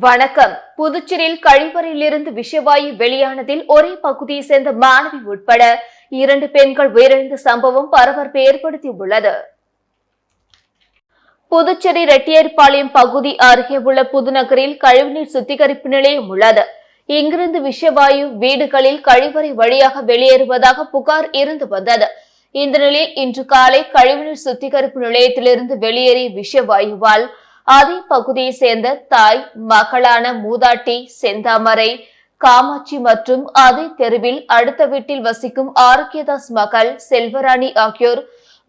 வணக்கம். புதுச்சேரியில் கழிவறையிலிருந்து விஷவாயு வெளியானதில் ஒரே பகுதியை சேர்ந்த மாணவி உட்பட 2 பெண்கள் உயிரிழந்த சம்பவம் பரபரப்பை ஏற்படுத்தியுள்ளது. புதுச்சேரி ரெட்டியார்பாளையம் பகுதி அருகே உள்ள புதுநகரில் கழிவுநீர் சுத்திகரிப்பு நிலையம் உள்ளது. இங்கிருந்து விஷவாயு வீடுகளில் கழிவறை வழியாக வெளியேறுவதாக புகார் இருந்து வந்தது. இந்த நிலையில் இன்று காலை கழிவுநீர் சுத்திகரிப்பு நிலையத்திலிருந்து வெளியேறிய விஷவாயுவால் அதே பகுதியை சேர்ந்த தாய், மகளான மூதாட்டி செந்தாமரை, காமாட்சி மற்றும் அதே தெருவில் அடுத்த வீட்டில் வசிக்கும் ஆரோக்கியதாஸ் மகள் செல்வராணி ஆகியோர்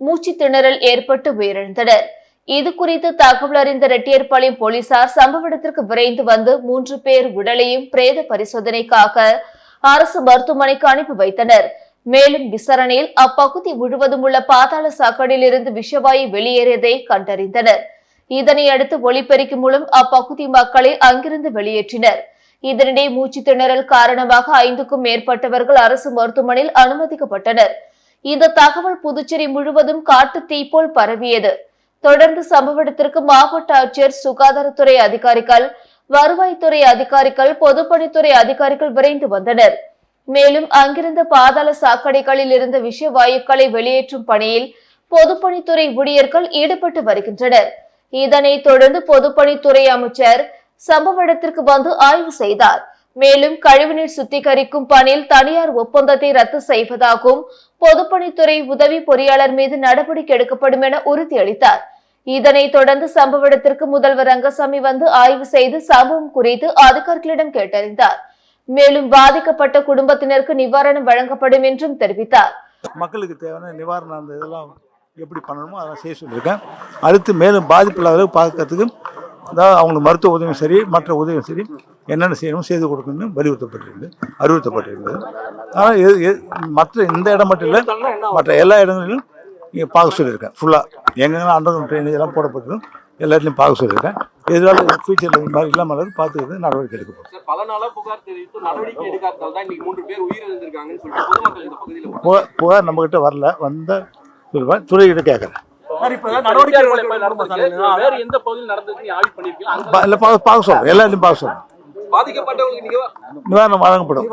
மூச்சு திணறல் ஏற்பட்டு உயிரிழந்தனர். இது குறித்து தகவல் அறிந்த ரெட்டியார்பாளையம் போலீசார் சம்பவ இடத்திற்கு விரைந்து வந்து 3 பேர் உடலையும் பிரேத பரிசோதனைக்காக அரசு மருத்துவமனைக்கு அனுப்பி வைத்தனர். மேலும் விசாரணையில் அப்பகுதி முழுவதும் உள்ள பாதாள சாக்கடையில் இருந்து விஷவாயு வெளியேறியதை கண்டறிந்தனர். இதனை அடுத்து ஒலிபெருக்கி மூலம் அப்பகுதி மக்களை அங்கிருந்து வெளியேற்றினர். இதனிடையே மூச்சு திணறல் காரணமாக 5க்கும் மேற்பட்டவர்கள் அரசு மருத்துவமனையில் அனுமதிக்கப்பட்டனர். இந்த தகவல் புதுச்சேரி முழுவதும் காட்டு தீ போல் பரவியது. தொடர்ந்து சம்பவ இடத்திற்கு மாவட்ட ஆட்சியர், சுகாதாரத்துறை அதிகாரிகள், வருவாய்த்துறை அதிகாரிகள், பொதுப்பணித்துறை அதிகாரிகள் விரைந்து வந்தனர். மேலும் அங்கிருந்த பாதாள சாக்கடைகளில் இருந்த விஷவாயுக்களை வெளியேற்றும் பணியில் பொதுப்பணித்துறை ஊழியர்கள் ஈடுபட்டு வருகின்றனர். இதனைத் தொடர்ந்து பொதுப்பணித்துறை அமைச்சர் சம்பவ இடத்திற்கு வந்து ஆய்வு செய்தார். மேலும் கழிவுநீர் சுத்திகரிக்கும் பணியில் தனியார் ஒப்பந்தத்தை ரத்து செய்வதாகவும் பொதுப்பணித்துறை உதவி பொறியாளர் மீது நடவடிக்கை எடுக்கப்படும் என உறுதியளித்தார். இதனைத் தொடர்ந்து சம்பவ இடத்திற்கு முதல்வர் ரங்கசாமி வந்து ஆய்வு செய்து சம்பவம் குறித்து அதிகாரிகளிடம் கேட்டறிந்தார். மேலும் பாதிக்கப்பட்ட குடும்பத்தினருக்கு நிவாரணம் வழங்கப்படும் என்றும் தெரிவித்தார். மக்களுக்கு தேவையான நிவாரணம் அந்த இதெல்லாம் எப்படி பண்ணணுமோ அதெல்லாம் செய்ய சொல்லியிருக்கேன். அடுத்து மேலும் பாதிப்பு இல்லாத பார்க்கறதுக்கு அவங்களுக்கு மருத்துவ உதவியும் சரி, மற்ற உதவியும் சரி, என்னென்ன செய்யணும் செய்து கொடுக்கணும்னு அறிவுறுத்தப்பட்டிருக்கிறது. ஆனால் மற்ற இந்த இடம் மட்டும் இல்லை, மற்ற எல்லா இடங்களிலும் நீங்கள் பார்க்க சொல்லியிருக்கேன். ஃபுல்லாக எங்கெங்கெல்லாம் அண்டர் கிரவுண்ட் ட்ரெயின் இதெல்லாம் போடப்பட்டிருக்கும் எல்லாத்துலையும் பார்க்க சொல்லியிருக்கேன். எதிரால ஃபியூச்சரில் இந்த மாதிரி இல்லாமல் பார்த்துக்கிறது நடவடிக்கை எடுக்கப்படும். பல நாளாக புகார் தெரிவித்து நடவடிக்கை எடுக்காததால் தான் இன்னைக்கு 3 பேர் உயிரிழந்திருக்காங்கன்னு சொல்லிட்டு பொதுமக்கள் இந்த பகுதியில் புகார் நம்மகிட்ட வரல, வந்த சொல்லுவேன், துறையிட்ட கேட்குறேன். பார்க்க சொல்றேன், எல்லாத்தையும் பார்க்க சொல்றேன். நிவாரணம் வழங்கப்படும்.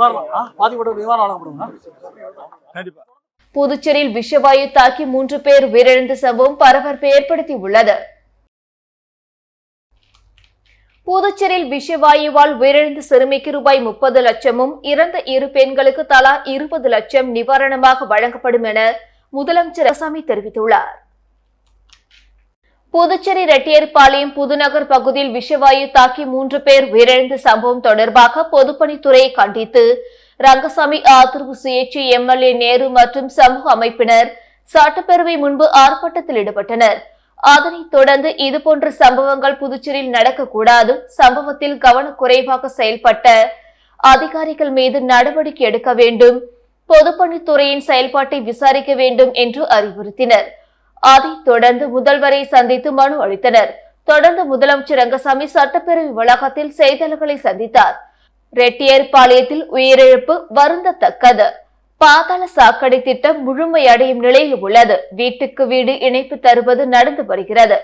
புதுச்சேரியில் விஷவாயு தாக்கி 3 பேர் உயிரிழந்த சம்பவம் பரபரப்பை ஏற்படுத்தி உள்ளது. புதுச்சேரியில் விஷவாயுவால் உயிரிழந்த சிறுமிக்கு ரூபாய் 30 லட்சமும் இறந்த 2 பெண்களுக்கு தலா 20 லட்சம் நிவாரணமாக வழங்கப்படும் என முதலமைச்சர் ரங்கசாமி தெரிவித்துள்ளார். புதுச்சேரி ரெட்டியார்பாளையம் புதுநகர் பகுதியில் விஷவாயு தாக்கி 3 பேர் உயிரிழந்த சம்பவம் தொடர்பாக பொதுப்பணித்துறையை கண்டித்து ரங்கசாமி ஆதரவு சுயேட்சை எம்எல்ஏ நேரு மற்றும் சமூக அமைப்பினர் சட்டப்பேரவை முன்பு ஆர்ப்பாட்டத்தில் ஈடுபட்டனர். அதனைத் தொடர்ந்து இதுபோன்ற சம்பவங்கள் புதுச்சேரியில் நடக்கக்கூடாது, சம்பவத்தில் கவனக்குறைவாக செயல்பட்ட அதிகாரிகள் மீது நடவடிக்கை எடுக்க வேண்டும், பொதுப்பணித்துறையின் செயல்பாட்டை விசாரிக்க வேண்டும் என்று அறிவுறுத்தினர். அதைத் தொடர்ந்து முதல்வரை சந்தித்து மனு அளித்தனர். தொடர்ந்து முதலமைச்சர் ரங்கசாமி சட்டப்பேரவை வளாகத்தில் செய்தியாளர்களை சந்தித்தார். ரெட்டியார்பாளையத்தில் உயிரிழப்பு வருந்தத்தக்கது. பாதாள சாக்கடை திட்டம் முழுமையடையும் நிலையில் உள்ளது. வீட்டுக்கு வீடு இணைப்பு தருவது நடந்து வருகிறது.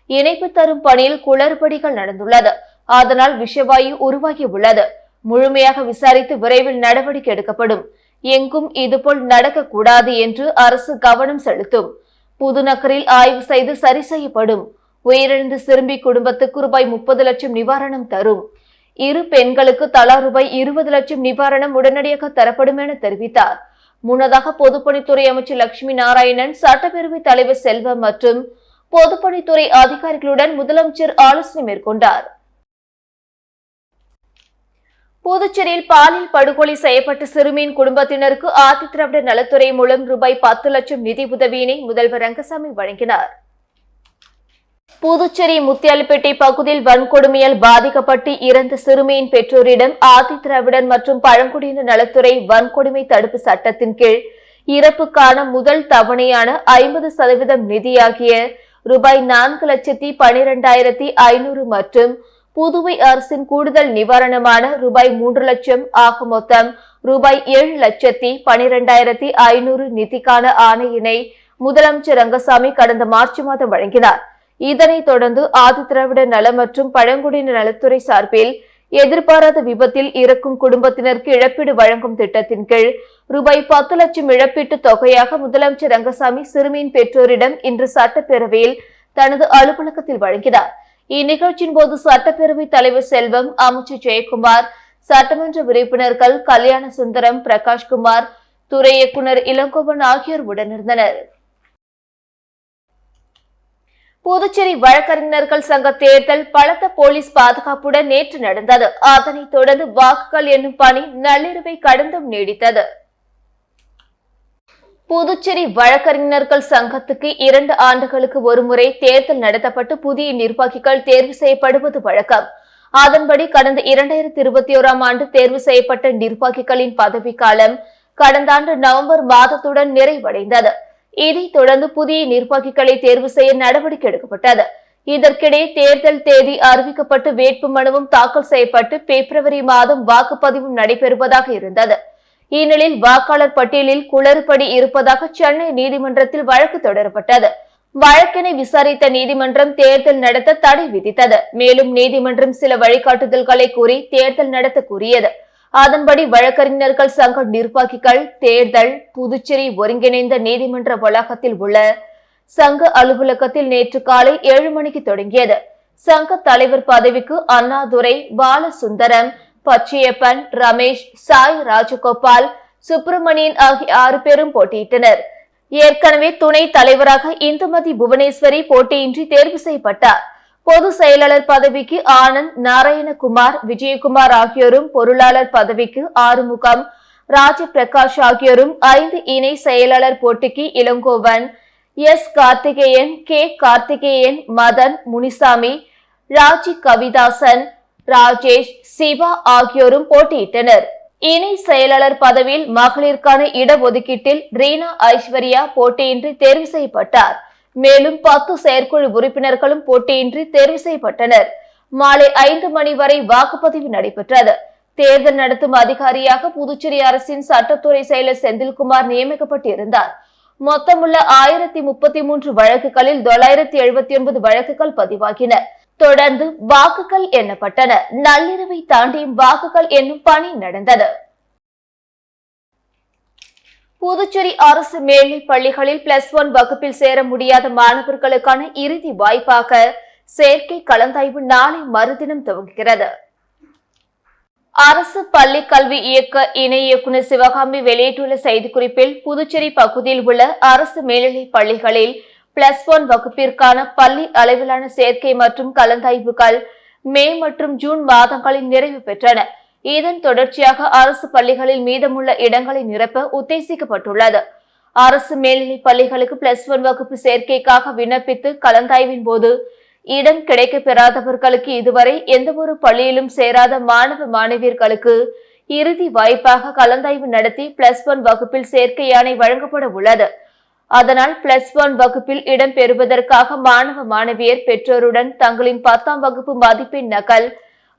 இணைப்பு தரும் பணியில் குளறுபடிகள் நடந்துள்ளது. அதனால் விஷவாயு உருவாகி உள்ளது. முழுமையாக விசாரித்து விரைவில் நடவடிக்கை எடுக்கப்படும். எங்கும் இதுபோல் நடக்கக்கூடாது என்று அரசு கவனம் செலுத்தும். புதுநகரில் ஆய்வு செய்து சரி செய்யப்படும். உயிரிழந்த சிறுமி குடும்பத்துக்கு ரூபாய் 30 லட்சம் நிவாரணம் தரும். 2 பெண்களுக்கு தலா ரூபாய் 20 லட்சம் நிவாரணம் உடனடியாக தரப்படும் என தெரிவித்தார். முன்னதாக பொதுப்பணித்துறை அமைச்சர் லட்சுமி நாராயணன், சட்டப்பேரவைத் தலைவர் செல்வம் மற்றும் பொதுப்பணித்துறை அதிகாரிகளுடன் முதலமைச்சர் ஆலோசனை மேற்கொண்டார். புதுச்சேரியில் பாலியல் படுகொலை செய்யப்பட்ட சிறுமியின் குடும்பத்தினருக்கு ஆதிதிராவிட நலத்துறை மூலம் ரூபாய் 10 லட்சம் நிதி உதவியினை முதல்வர் ரங்கசாமி வழங்கினார். புதுச்சேரி முத்தியால்பேட்டை பகுதியில் வன்கொடுமையால் பாதிக்கப்பட்டு இறந்த சிறுமியின் பெற்றோரிடம் ஆதிதிராவிடர் மற்றும் பழங்குடியினர் நலத்துறை வன்கொடுமை தடுப்பு சட்டத்தின் கீழ் இறப்புக்கான முதல் தவணையான 50% நிதியாகிய ரூபாய் 4,12,500 மற்றும் புதுவை அரசின் கூடுதல் நிவாரணமான ரூபாய் 3 லட்சம் ஆக மொத்தம் ரூபாய் 7,12,500 நிதிக்கான ஆணையினை முதலமைச்சர் ரங்கசாமி கடந்த மார்ச் மாதம் வழங்கினார். இதனைத் தொடர்ந்து ஆதிதிராவிட நல மற்றும் பழங்குடியினர் நலத்துறை சார்பில் எதிர்பாராத விபத்தில் இறக்கும் குடும்பத்தினருக்கு இழப்பீடு வழங்கும் திட்டத்தின் கீழ் ரூபாய் 10 லட்சம் இழப்பீட்டு தொகையாக முதலமைச்சர் ரங்கசாமி சிறுமியின் பெற்றோரிடம் இன்று சட்டப்பேரவையில் தனது அலுவலகத்தில் வழங்கினார். இந்நிகழ்ச்சியின் போது சட்டப்பேரவைத் தலைவர் செல்வம், அமைச்சர் ஜெயக்குமார், சட்டமன்ற உறுப்பினர்கள் கல்யாண சுந்தரம், பிரகாஷ்குமார், துறை இயக்குநர் இளங்கோவன் ஆகியோர் உடனிருந்தனர். புதுச்சேரி வழக்கறிஞர்கள் சங்க தேர்தல் பலத்த போலீஸ் பாதுகாப்புடன் நேற்று நடந்தது. அதனைத் தொடர்ந்து வாக்குகள் எண்ணும் பணி நள்ளிரவை கடந்தும் நீடித்தது. புதுச்சேரி வழக்கறிஞர்கள் சங்கத்துக்கு 2 ஆண்டுகளுக்கு ஒருமுறை தேர்தல் நடத்தப்பட்டு புதிய நிர்வாகிகள் தேர்வு செய்யப்படுவது வழக்கம். அதன்படி கடந்த 2021ஆம் ஆண்டு தேர்வு செய்யப்பட்ட நிர்வாகிகளின் பதவிக்காலம் கடந்த ஆண்டு நவம்பர் மாதத்துடன் நிறைவடைந்தது. இதைத் தொடர்ந்து புதிய நிர்வாகிகளை தேர்வு செய்ய நடவடிக்கை எடுக்கப்பட்டது. இதற்கிடையே தேர்தல் தேதி அறிவிக்கப்பட்டு வேட்புமனுவும் தாக்கல் செய்யப்பட்டு பிப்ரவரி மாதம் வாக்குப்பதிவும் நடைபெறுவதாக இருந்தது. இந்நிலையில் வாக்காளர் பட்டியலில் குளறுபடி இருப்பதாக சென்னை நீதிமன்றத்தில் வழக்கு தொடரப்பட்டது. வழக்கினை விசாரித்த நீதிமன்றம் தேர்தல் நடத்த தடை விதித்தது. மேலும் நீதிமன்றம் சில வழிகாட்டுதல்களை கூறி தேர்தல் நடத்த கூறியது. அதன்படி வழக்கறிஞர்கள் சங்க நிர்வாகிகள் தேர்தல் புதுச்சேரி ஒருங்கிணைந்த நீதிமன்ற வளாகத்தில் உள்ள சங்க அலுவலகத்தில் நேற்று காலை 7 மணிக்கு தொடங்கியது. சங்க தலைவர் பதவிக்கு அண்ணாதுரை, பாலசுந்தரம், பச்சையப்பன், ரமேஷ், சாய் ராஜகோபால், சுப்பிரமணியன் ஆகிய 6 பேரும் போட்டியிட்டனர். ஏற்கனவே துணை தலைவராக இந்துமதி புவனேஸ்வரி போட்டியின்றி தேர்வு செய்யப்பட்டார். பொது செயலாளர் பதவிக்கு ஆனந்த், நாராயணகுமார், விஜயகுமார் ஆகியோரும், பொருளாளர் பதவிக்கு ஆறுமுகம், ராஜபிரகாஷ் ஆகியோரும், 5 இணை செயலாளர் போட்டிக்கு இளங்கோவன், எஸ் கார்த்திகேயன், கே கார்த்திகேயன், மதன், முனிசாமி, ராஜி கவிதாசன், ராஜேஷ், சிவா ஆகியோரும் போட்டியிட்டனர். இணை செயலாளர் பதவியில் மகளிருக்கான இடஒதுக்கீட்டில் ரீனா ஐஸ்வர்யா போட்டியின்றி தேர்வு செய்யப்பட்டார். மேலும் 10 செயற்குழு உறுப்பினர்களும் போட்டியின்றி தேர்வு செய்யப்பட்டனர். மாலை 5 மணி வரை வாக்குப்பதிவு நடைபெற்றது. தேர்தல் நடத்தும் அதிகாரியாக புதுச்சேரி அரசின் சட்டத்துறை செயலர் செந்தில்குமார் நியமிக்கப்பட்டிருந்தார். மொத்தமுள்ள 1033 வழக்குகளில் 979 வழக்குகள் பதிவாகின. தொடர்ந்து வாக்குகள் எண்ணப்பட்டன. நள்ளிரவை தாண்டியும் வாக்குகள் எண்ணும் பணி நடந்தது. புதுச்சேரி அரசு மேல்நிலைப் பள்ளிகளில் +1 வகுப்பில் சேர முடியாத மாணவர்களுக்கான இறுதி வாய்ப்பாக சேர்க்கை கலந்தாய்வு நாளை மறுதினம் துவங்குகிறது. அரசு பள்ளி கல்வி இயக்க இணை இயக்குநர் சிவகாமி வெளியிட்டுள்ள செய்திக்குறிப்பில், புதுச்சேரி பகுதியில் உள்ள அரசு மேல்நிலைப் பள்ளிகளில் +1 வகுப்பிற்கான பள்ளி அளவிலான சேர்க்கை மற்றும் கலந்தாய்வுகள் மே மற்றும் ஜூன் மாதங்களில் நிறைவு பெற்றன. இதன் தொடர்ச்சியாக அரசு பள்ளிகளில் மீதமுள்ள இடங்களை நிரப்ப உத்தேசிக்கப்பட்டுள்ளது. அரசு மேல்நிலைப் பள்ளிகளுக்கு +1 வகுப்பு சேர்க்கைக்காக விண்ணப்பித்து கலந்தாய்வின் போது இடம் கிடைக்க பெறாதவர்களுக்கு இதுவரை எந்தவொரு பள்ளியிலும் சேராத மாணவ மாணவியர்களுக்கு இறுதி வாய்ப்பாக கலந்தாய்வு நடத்தி +1 வகுப்பில் சேர்க்கையாணை வழங்கப்பட உள்ளது. அதனால் +1 வகுப்பில் இடம் பெறுவதற்காக மாணவ மாணவியர் பெற்றோருடன் தங்களின் 10ஆம் வகுப்பு மதிப்பெண் நகல்,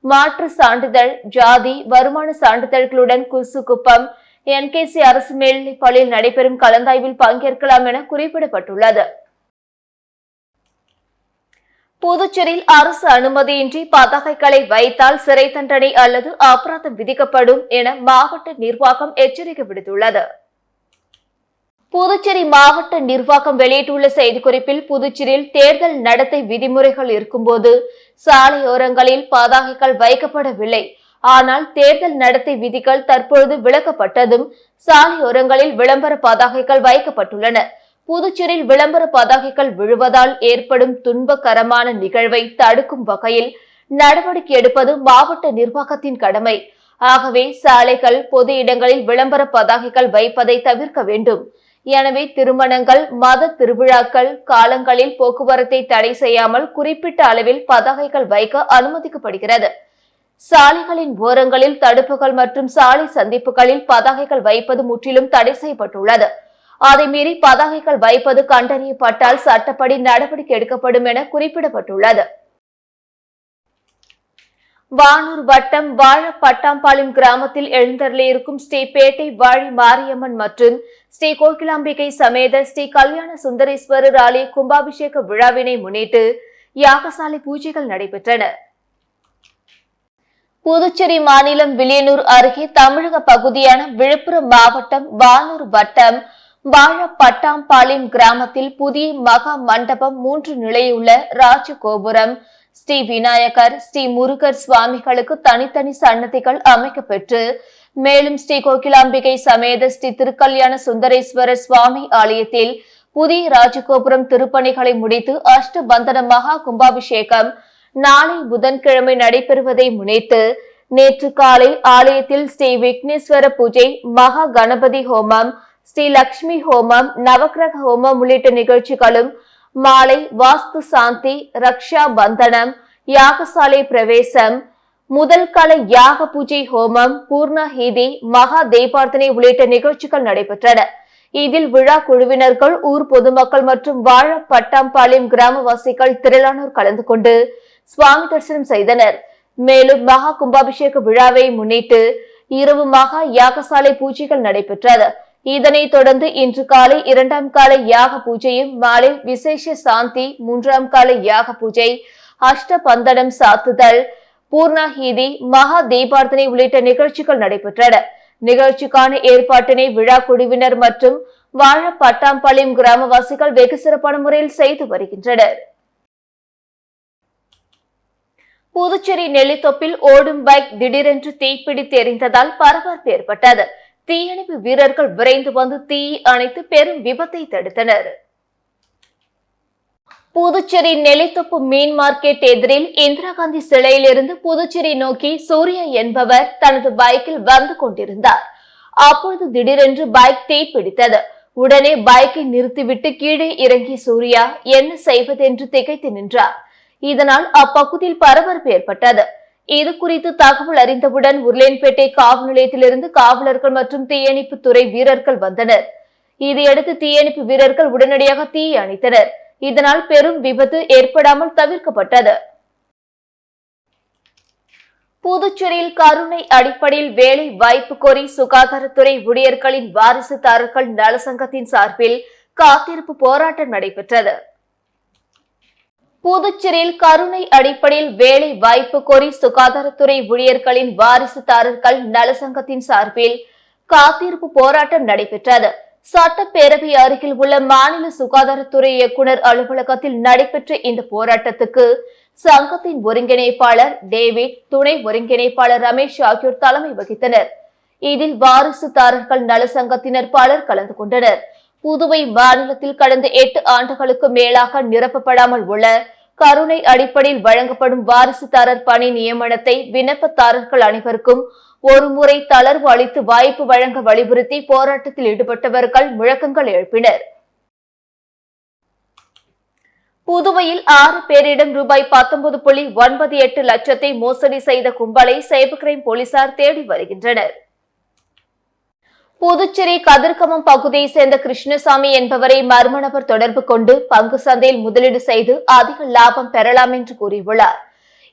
மாற்று சான்றிதழ், ஜாதி, வருமான சான்றிதழ்களுடன் குசுகுப்பம் NKC அரசு மேல்நிலைப் பள்ளியில் நடைபெறும் கலந்தாய்வில் பங்கேற்கலாம் என குறிப்பிடப்பட்டுள்ளது. புதுச்சேரியில் அரசு அனுமதியின்றி பதாகைகளை வைத்தால் சிறை தண்டனை அல்லது அபராதம் விதிக்கப்படும் என மாவட்ட நிர்வாகம் எச்சரிக்கை விடுத்துள்ளது. புதுச்சேரி மாவட்ட நிர்வாகம் வெளியிட்டுள்ள செய்திக்குறிப்பில், புதுச்சேரியில் தேர்தல் நடத்தை விதிமுறைகள் இருக்கும்போது சாலையோரங்களில் பதாகைகள் வைக்கப்படவில்லை. ஆனால் தேர்தல் நடத்தை விதிகள் தற்பொழுது விலக்கப்பட்டதும் சாலையோரங்களில் விளம்பர பதாகைகள் வைக்கப்பட்டுள்ளன. புதுச்சேரியில் விளம்பர பதாகைகள் விழுவதால் ஏற்படும் துன்பகரமான நிகழ்வை தடுக்கும் வகையில் நடவடிக்கை எடுப்பது மாவட்ட நிர்வாகத்தின் கடமை. ஆகவே சாலைகள், பொது இடங்களில் விளம்பர பதாகைகள் வைப்பதை தவிர்க்க வேண்டும். எனவே திருமணங்கள், மத திருவிழாக்கள் காலங்களில் போக்குவரத்தை தடை செய்யாமல் குறிப்பிட்ட அளவில் பதாகைகள் வைக்க அனுமதிக்கப்படுகிறது. சாலைகளின் ஓரங்களில், தடுப்புகள் மற்றும் சாலை சந்திப்புகளில் பதாகைகள் வைப்பது முற்றிலும் தடை செய்யப்பட்டுள்ளது. அதை மீறி பதாகைகள் வைப்பது கண்டறியப்பட்டால் சட்டப்படி நடவடிக்கை எடுக்கப்படும் என குறிப்பிடப்பட்டுள்ளது. வானூர் வட்டம் வாழப்பட்டாம்பாளையம் கிராமத்தில் எழுந்தருளியிருக்கும் ஸ்ரீ பேட்டை வாழி மாரியம்மன் மற்றும் ஸ்ரீ கோகிலாம்பிகை சமேத ஸ்ரீ கல்யாண சுந்தரேஸ்வரர் ஆலய கும்பாபிஷேக விழாவினை முன்னிட்டு யாகசாலை பூஜைகள் நடைபெற்றன. புதுச்சேரி மாநிலம் வில்லியனூர் அருகே தமிழக பகுதியான விழுப்புரம் மாவட்டம் வானூர் வட்டம் வாழப்பட்டாம்பாளையம் கிராமத்தில் புதிய மகா மண்டபம் 3 நிலையுள்ள ராஜகோபுரம் ஸ்ரீ விநாயகர், ஸ்ரீ முருகர் சுவாமிகளுக்கு தனித்தனி சன்னதிகள் அமைக்கப்பெற்று மேலும் ஸ்ரீ கோகிலாம்பிகை சமேத ஸ்ரீ திருக்கல்யாண சுந்தரேஸ்வரர் சுவாமி ஆலயத்தில் புதிய ராஜகோபுரம் திருப்பணிகளை முடித்து அஷ்டபந்தன மகா கும்பாபிஷேகம் நாளை புதன்கிழமை நடைபெறுவதை முன்னிட்டு நேற்று காலை ஆலயத்தில் ஸ்ரீ விக்னேஸ்வர பூஜை, மகா கணபதி ஹோமம், ஸ்ரீ லட்சுமி ஹோமம், நவக்கிரக ஹோமம் உள்ளிட்ட நிகழ்ச்சிகளும் மாலை வாஸ்து சாந்தி, ரக்ஷா பந்தனம், யாகசாலை பிரவேசம், முதல் கால யாக பூஜை ஹோமம், பூர்ணஹீதி, மகா தீபார்த்தனை உள்ளிட்ட நிகழ்ச்சிகள் நடைபெற்றன. இதில் விழா குழுவினர்கள், ஊர் பொதுமக்கள் மற்றும் வாழப்பட்டாம்பாளையம் கிராமவாசிகள் திரளானோர் கலந்து கொண்டு சுவாமி தரிசனம் செய்தனர். மேலும் மகா கும்பாபிஷேக விழாவை முன்னிட்டு இரவு மகா யாகசாலை பூஜைகள் நடைபெற்றது. இதனைத் தொடர்ந்து இன்று காலை 2ஆம் கால யாக பூஜையும், மாலை விசேஷ சாந்தி, 3ஆம் கால யாக பூஜை, அஷ்டபந்தனம் சாத்துதல், பூர்ணஹீதி, மகா தீபார்த்தனை உள்ளிட்ட நிகழ்ச்சிகள் நடைபெற்றன. நிகழ்ச்சிக்கான ஏற்பாட்டினை விழா குழுவினர் மற்றும் வாழப்பட்டாம்பாளையம் கிராமவாசிகள் வெகு சிறப்பான முறையில் செய்து வருகின்றனர். புதுச்சேரி நெல்லித்தோப்பில் ஓடும் பைக் திடீரென்று தீப்பிடித்து எரிந்ததால் பரபரப்பு ஏற்பட்டது. தீயணைப்பு வீரர்கள் விரைந்து வந்து தீயை அணைத்து பெரும் விபத்தை தடுத்தனர். புதுச்சேரி நெல்லித்தோப்பு மீன் மார்க்கெட் எதிரில் இந்திரா காந்தி சிலையிலிருந்து புதுச்சேரி நோக்கி சூர்யா என்பவர் தனது பைக்கில் வந்து கொண்டிருந்தார். அப்பொழுது திடீரென்று பைக் தீப்பிடித்தது. உடனே பைக்கை நிறுத்திவிட்டு கீழே இறங்கிய சூர்யா என்ன செய்வதென்று திகைத்து நின்றார். இதனால் அப்பகுதியில் பரபரப்பு ஏற்பட்டது. இது குறித்து தகவல் அறிந்தவுடன் உருளையன்பேட்டை காவல் நிலையத்திலிருந்து காவலர்கள் மற்றும் தீயணைப்பு துறை வீரர்கள் வந்தனர். இதையடுத்து தீயணைப்பு வீரர்கள் உடனடியாக தீயை அணைத்தனர். இதனால் பெரும் விபத்து ஏற்படாமல் தவிர்க்கப்பட்டது. புதுச்சேரியில் கருணை அடிப்படையில் வேலை வாய்ப்பு கோரி சுகாதாரத்துறை ஊழியர்களின் வாரிசுதாரர்கள் நலசங்கத்தின் சார்பில் காத்திருப்பு போராட்டம் நடைபெற்றது. புதுச்சேரியில் கருணை அடிப்படையில் வேலை வாய்ப்பு கோரி சுகாதாரத்துறை ஊழியர்களின் வாரிசுதாரர்கள் நலசங்கத்தின் சார்பில் காத்திருப்பு போராட்டம் நடைபெற்றது. சட்டப்பேரவை அருகில் உள்ள மாநில சுகாதாரத்துறை இயக்குநர் அலுவலகத்தில் நடைபெற்ற இந்த போராட்டத்துக்கு சங்கத்தின் ஒருங்கிணைப்பாளர் டேவிட், துணை ஒருங்கிணைப்பாளர் ரமேஷ் ஆகியோர் தலைமை வகித்தனர். இதில் வாரிசுதாரர்கள் நலசங்கத்தினர் பலர் கலந்து கொண்டனர். புதுவை மாநிலத்தில் கடந்த 8 ஆண்டுகளுக்கு மேலாக நிரப்பப்படாமல் உள்ள கருணை அடிப்படையில் வழங்கப்படும் வாரிசுதாரர் பணி நியமனத்தை விண்ணப்பதாரர்கள் அனைவருக்கும் ஒருமுறை தளர்வு அளித்து வாய்ப்பு வழங்க வலியுறுத்தி போராட்டத்தில் ஈடுபட்டவர்கள் முழக்கங்கள் எழுப்பினர். புதுவையில் 6 பேரிடம் ரூபாய் 19.98 லட்சத்தை மோசடி செய்த கும்பலை சைபர் கிரைம் போலீசார் தேடி வருகின்றனர். புதுச்சேரி கதிர்கமம் பகுதியை சேர்ந்த கிருஷ்ணசாமி என்பவரை மர்ம நபர் தொடர்பு கொண்டு பங்கு சந்தையில் முதலீடு செய்து அதிக லாபம் பெறலாம் என்று கூறியுள்ளார்.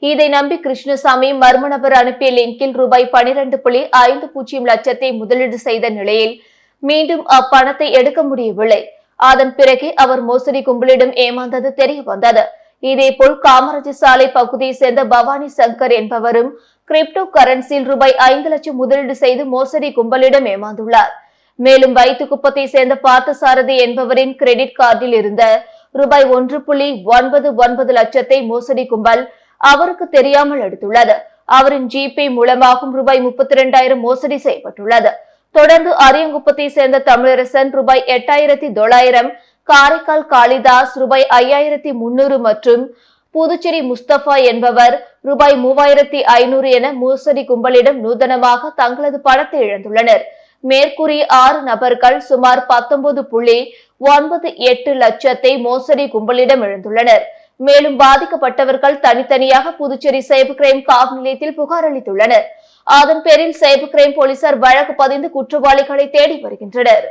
இதை நம்பி கிருஷ்ணசாமி மர்ம நபர் அனுப்பிய லிங்கில் ரூபாய் 12.50 லட்சத்தை முதலீடு செய்த நிலையில் மீண்டும் அப்பணத்தை எடுக்க முடியவில்லை. அதன் பிறகு அவர் மோசடி கும்பலிடம் ஏமாந்தது தெரிய வந்தது. இதேபோல் காமராஜர் சாலை பகுதியை சேர்ந்த பவானி சங்கர் என்பவரும் கிரிப்டோ கரன்சியில் ரூபாய் 5 லட்சம் முதலீடு செய்து மோசடி கும்பலிடம் ஏமாந்துள்ளார். மேலும் வைத்துக்குப்பத்தை சேர்ந்த பார்த்தசாரதி என்பவரின் கிரெடிட் கார்டில் இருந்த ரூபாய் 1.99 லட்சத்தை மோசடி கும்பல் அவருக்கு தெரியாமல் எடுத்துள்ளது. அவரின் ஜிபே மூலமாகவும் ரூபாய் 32,000 மோசடி செய்யப்பட்டுள்ளது. தொடர்ந்து அரியங்குப்பத்தை சேர்ந்த தமிழரசன் ரூபாய் 8,900, காரைக்கால் காளிதாஸ் ரூபாய் 5,300 மற்றும் புதுச்சேரி முஸ்தபா என்பவர் ரூபாய் 3,500 என மோசடி கும்பலிடம் நூதனமாக தங்களது பணத்தை இழந்துள்ளனர். மேற்கூறிய 6 நபர்கள் சுமார் 19.98 லட்சத்தை மோசடி கும்பலிடம் இழந்துள்ளனர். மேலும் பாதிக்கப்பட்டவர்கள் தனித்தனியாக புதுச்சேரி சைபர் கிரைம் காவல் நிலையத்தில் புகார் அளித்துள்ளனர். அதன் பேரில் சைபர் கிரைம் போலீசார் வழக்கு பதிந்து குற்றவாளிகளை தேடி வருகின்றனர்.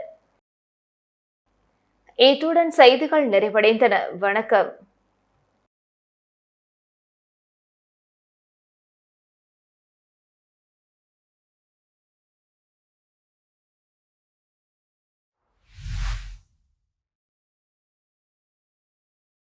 இத்துடன் செய்திகள் நிறைவடைந்தன. வணக்கம்.